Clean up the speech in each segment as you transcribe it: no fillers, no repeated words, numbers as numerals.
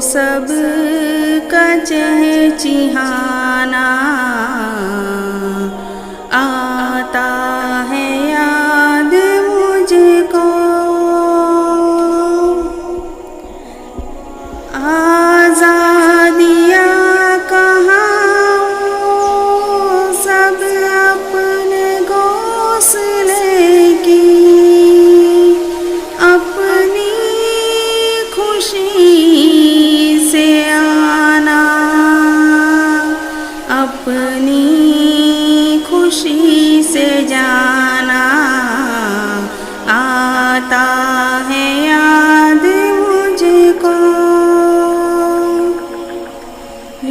सब का चहचहाना आता है याद मुझको। आजादिया कहाँ सब अपने घोंसले की, अपनी खुशी से आना, अपनी खुशी से जाना आता है याद मुझको।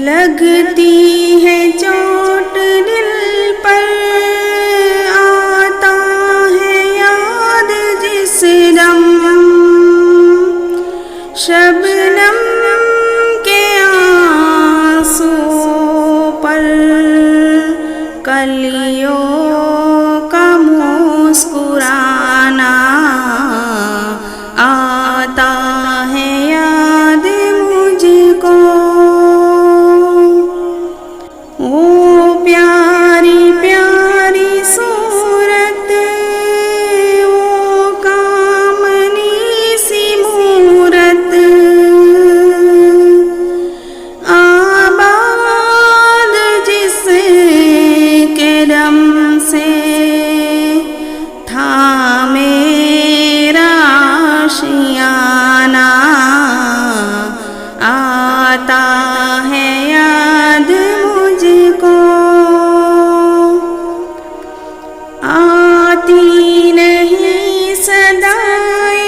लगती है चोट दिल पर, आता है याद जिस दम, शबनम के आंसुओं पर कलियों का मुस्कुराना आता है याद मुझको। ओ प्यारी प्यारी सूरत, वो कामनी सी मूरत, आबाद जिसके दम से था मेरा आशियाना आता है याद मुझको। आती नहीं सदाएं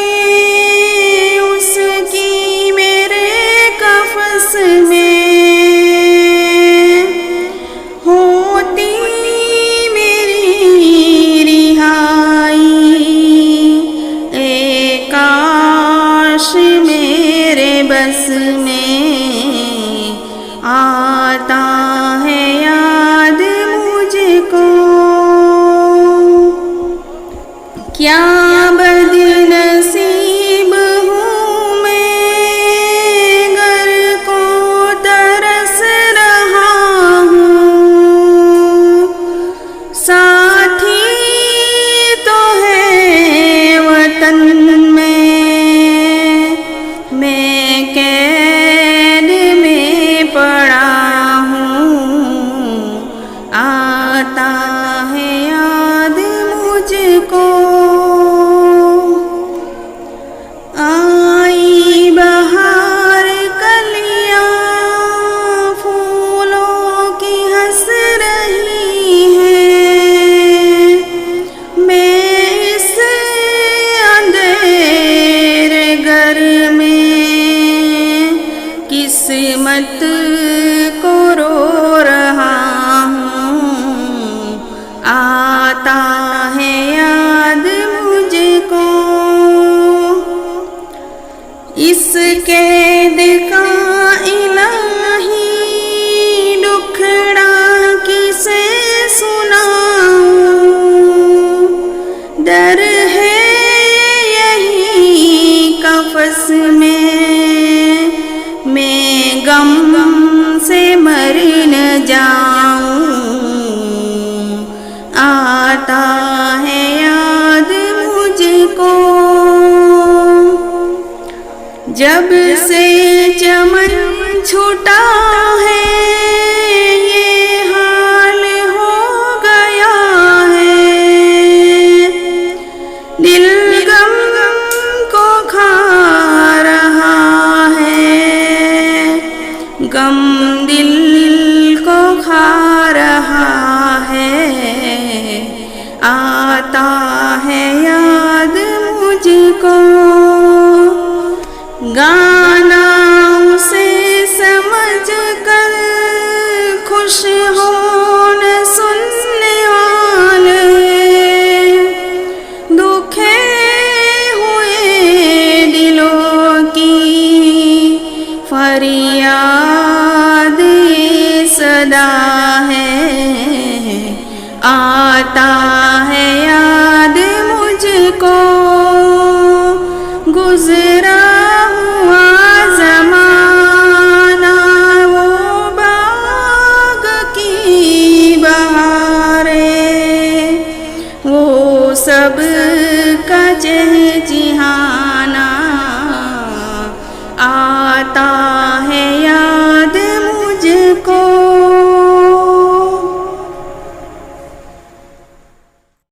उसकी मेरे कफ़स में, होती मेरी रिहाई एक काश मेरे बस में आता है याद मुझको। क्या बदनसीब हूँ मैं, घर को तरस रहा हूँ, साथी तो है वतन में, मैं कैद में पड़ा हूँ आता है याद मुझको। आई बहार कलियां फूलों की हंस रही हैं, मैं इस अंधेरे घर में किस्मत को रो रहा हूँ आता है याद मुझको। इस कैद का इलाही दुखड़ा किसे सुनाऊं, डर है यही कफ़स में मैं गम से मर न जाऊं आता है याद मुझको। जब से चमन छूटा है ये हाल हो गया है, दिल गम को खा रहा है, गम दिल को खा रहा है आता है याद मुझको। गाना उसे समझ कर खुश हो न सुनने वाले, दुखे हुए दिलों की फरियाद रचे हैं जिहां